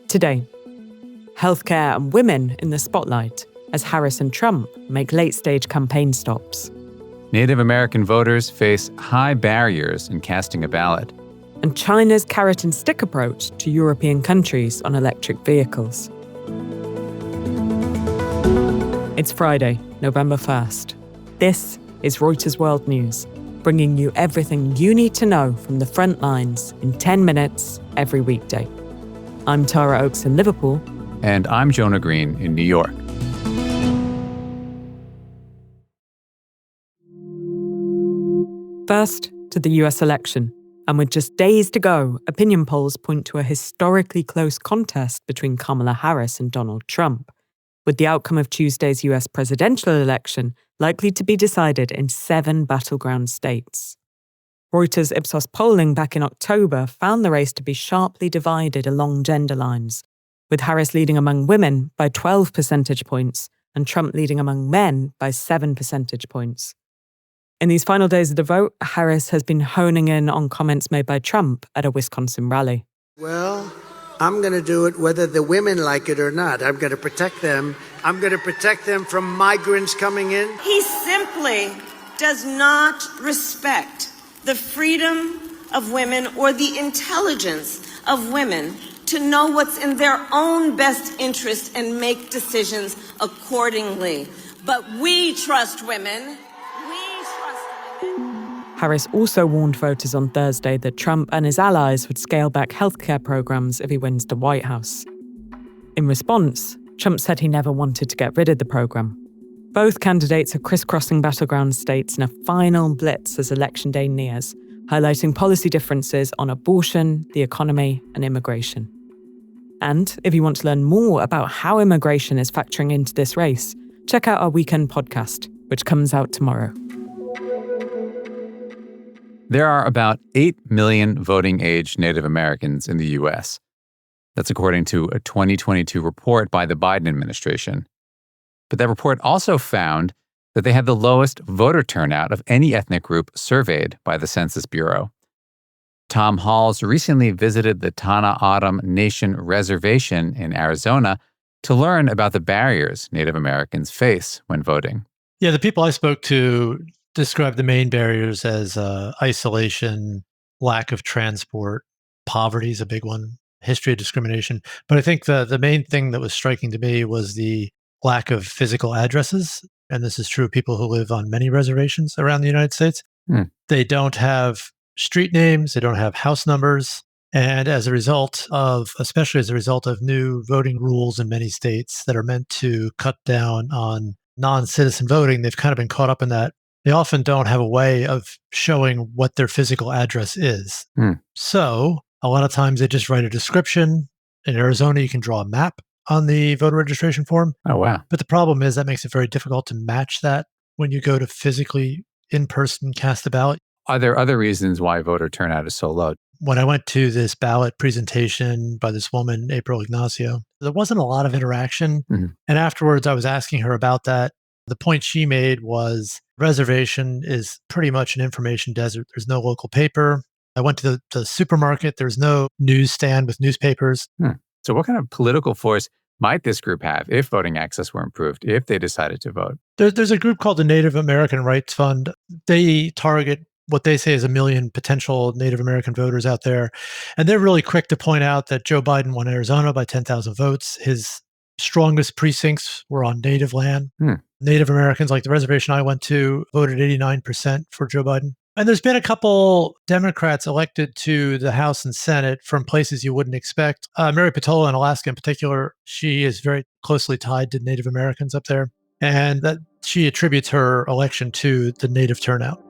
Today, healthcare and women in the spotlight as Harris and Trump make late-stage campaign stops. Native American voters face high barriers in casting a ballot. And China's carrot and stick approach to European countries on electric vehicles. It's Friday, November 1st. This is Reuters World News, bringing you everything you need to know from the front lines in 10 minutes every weekday. I'm Tara Oakes in Liverpool. And I'm Jonah Green in New York. First, to the US election. And with just days to go, opinion polls point to a historically close contest between Kamala Harris and Donald Trump, with the outcome of Tuesday's US presidential election likely to be decided in 7 battleground states. Reuters Ipsos polling back in October found the race to be sharply divided along gender lines, with Harris leading among women by 12 percentage points and Trump leading among men by 7 percentage points. In these final days of the vote, Harris has been honing in on comments made by Trump at a Wisconsin rally. Well, I'm going to do it whether the women like it or not. I'm going to protect them. I'm going to protect them from migrants coming in. He simply does not respect the freedom of women or the intelligence of women to know what's in their own best interest and make decisions accordingly. But we trust women. Harris also warned voters on Thursday that Trump and his allies would scale back healthcare programs if he wins the White House. In response, Trump said he never wanted to get rid of the program. Both candidates are crisscrossing battleground states in a final blitz as Election Day nears, highlighting policy differences on abortion, the economy, and immigration. And if you want to learn more about how immigration is factoring into this race, check out our weekend podcast, which comes out tomorrow. There are about 8 million voting-age Native Americans in the U.S. That's according to a 2022 report by the Biden administration. But that report also found that they had the lowest voter turnout of any ethnic group surveyed by the Census Bureau. Tom Halls recently visited the Tana Autumn Nation Reservation in Arizona to learn about the barriers Native Americans face when voting. Yeah, the people I spoke to describe the main barriers as isolation, lack of transport, poverty is a big one, history of discrimination. But I think the main thing that was striking to me was the lack of physical addresses. And this is true of people who live on many reservations around the United States. They don't have street names, they don't have house numbers. And especially as a result of new voting rules in many states that are meant to cut down on non-citizen voting, they've kind of been caught up in that. They often don't have a way of showing what their physical address is. So a lot of times they just write a description. In Arizona, you can draw a map on the voter registration form. Oh, wow. But the problem is that makes it very difficult to match that when you go to physically, in person, cast a ballot. Are there other reasons why voter turnout is so low? When I went to this ballot presentation by this woman, April Ignacio, there wasn't a lot of interaction. And afterwards, I was asking her about that. The point she made was reservation is pretty much an information desert. There's no local paper. I went to the supermarket. There's no newsstand with newspapers. So what kind of political force might this group have if voting access were improved, if they decided to vote? There's a group called the Native American Rights Fund. They target what they say is 1 million potential Native American voters out there. And they're really quick to point out that Joe Biden won Arizona by 10,000 votes. His strongest precincts were on Native land. Native Americans, like the reservation I went to, voted 89% for Joe Biden. And there's been a couple Democrats elected to the House and Senate from places you wouldn't expect. Mary Patola in Alaska in particular, she is very closely tied to Native Americans up there. And that she attributes her election to the Native turnout.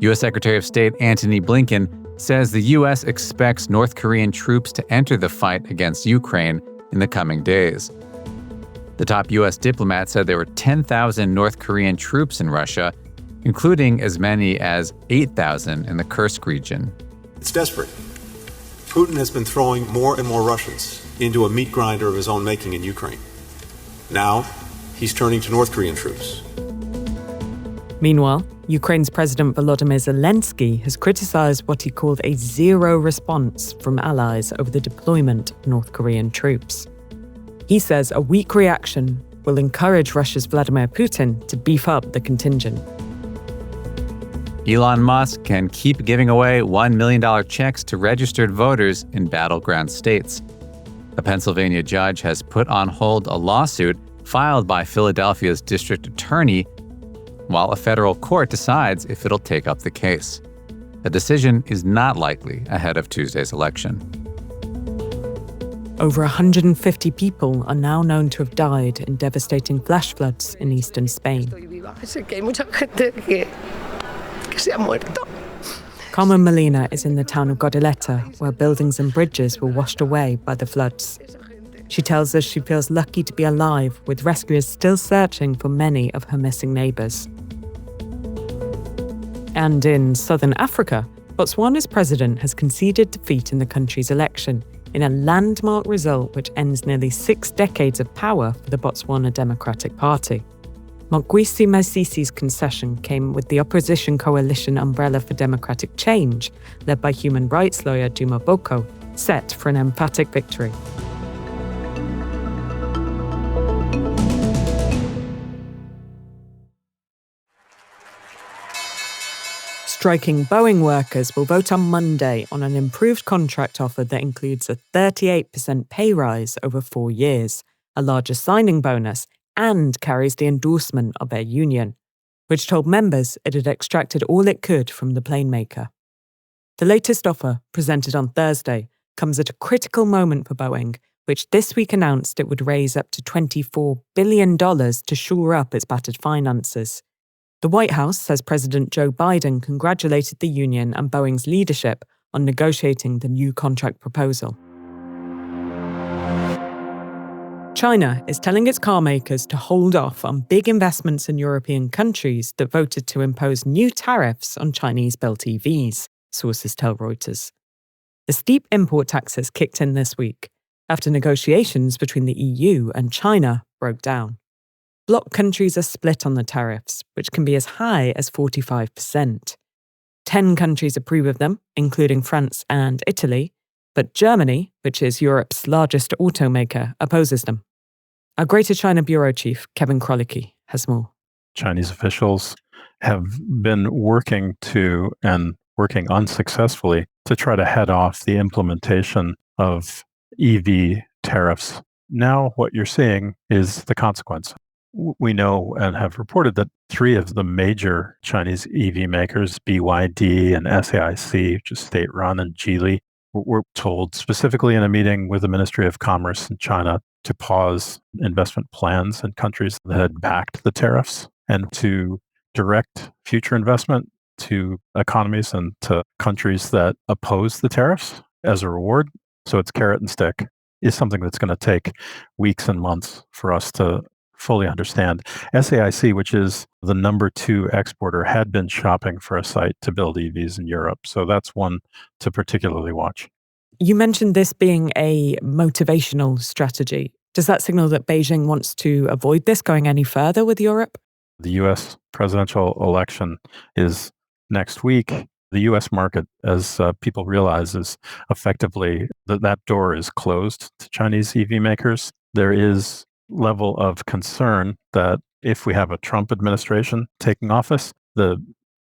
U.S. Secretary of State Antony Blinken says the U.S. expects North Korean troops to enter the fight against Ukraine in the coming days. The top U.S. diplomat said there were 10,000 North Korean troops in Russia, including as many as 8,000 in the Kursk region. It's desperate. Putin has been throwing more and more Russians into a meat grinder of his own making in Ukraine. Now, he's turning to North Korean troops. Meanwhile, Ukraine's President Volodymyr Zelensky has criticized what he called a zero response from allies over the deployment of North Korean troops. He says a weak reaction will encourage Russia's Vladimir Putin to beef up the contingent. Elon Musk can keep giving away $1 million checks to registered voters in battleground states. A Pennsylvania judge has put on hold a lawsuit filed by Philadelphia's district attorney, while a federal court decides if it'll take up the case. A decision is not likely ahead of Tuesday's election. Over 150 people are now known to have died in devastating flash floods in eastern Spain. Carmen Molina is in the town of Godelleta, where buildings and bridges were washed away by the floods. She tells us she feels lucky to be alive, with rescuers still searching for many of her missing neighbours. And in southern Africa, Botswana's president has conceded defeat in the country's election, in a landmark result which ends nearly 6 decades of power for the Botswana Democratic Party. Mokgweetsi Masisi's concession came with the opposition coalition Umbrella for Democratic Change, led by human rights lawyer Duma Boko, set for an emphatic victory. Striking Boeing workers will vote on Monday on an improved contract offer that includes a 38% pay rise over 4 years, a larger signing bonus, and carries the endorsement of their union, which told members it had extracted all it could from the plane maker. The latest offer, presented on Thursday, comes at a critical moment for Boeing, which this week announced it would raise up to $24 billion to shore up its battered finances. The White House says President Joe Biden congratulated the union and Boeing's leadership on negotiating the new contract proposal. China is telling its car makers to hold off on big investments in European countries that voted to impose new tariffs on Chinese-built EVs, sources tell Reuters. The steep import taxes kicked in this week after negotiations between the EU and China broke down. Bloc countries are split on the tariffs, which can be as high as 45%. 10 countries approve of them, including France and Italy, but Germany, which is Europe's largest automaker, opposes them. Our Greater China Bureau Chief, Kevin Krolicki, has more. Chinese officials have been working unsuccessfully to try to head off the implementation of EV tariffs. Now what you're seeing is the consequence. We know and have reported that 3 of the major Chinese EV makers, BYD and SAIC, which is state-run, and Geely, were told specifically in a meeting with the Ministry of Commerce in China to pause investment plans in countries that had backed the tariffs and to direct future investment to economies and to countries that oppose the tariffs as a reward. So it's carrot and stick is something that's going to take weeks and months for us to fully understand. SAIC, which is the number 2 exporter, had been shopping for a site to build EVs in Europe. So that's one to particularly watch. You mentioned this being a motivational strategy. Does that signal that Beijing wants to avoid this going any further with Europe? The U.S. presidential election is next week. The U.S. market, as people realize, is effectively that door is closed to Chinese EV makers. There is level of concern that if we have a Trump administration taking office, the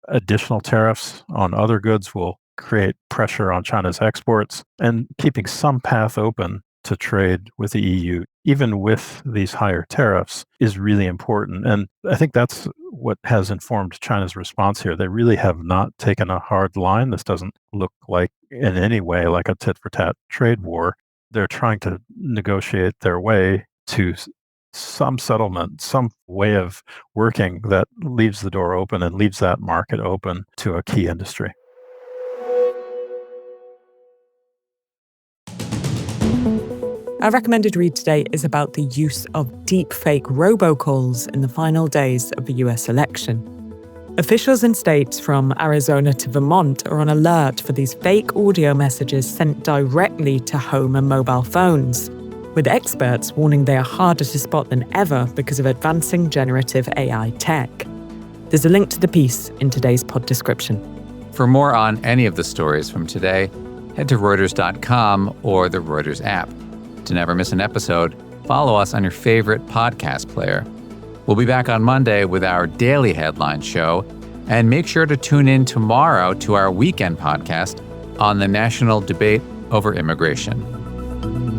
additional tariffs on other goods will create pressure on China's exports, and keeping some path open to trade with the EU, even with these higher tariffs, is really important. And I think that's what has informed China's response here. They really have not taken a hard line. This doesn't look like in any way like a tit-for-tat trade war. They're trying to negotiate their way to some settlement, some way of working that leaves the door open and leaves that market open to a key industry. Our recommended read today is about the use of deepfake robocalls in the final days of the US election. Officials in states from Arizona to Vermont are on alert for these fake audio messages sent directly to home and mobile phones, with experts warning they are harder to spot than ever because of advancing generative AI tech. There's a link to the piece in today's pod description. For more on any of the stories from today, head to Reuters.com or the Reuters app. To never miss an episode, follow us on your favorite podcast player. We'll be back on Monday with our daily headline show, and make sure to tune in tomorrow to our weekend podcast on the national debate over immigration.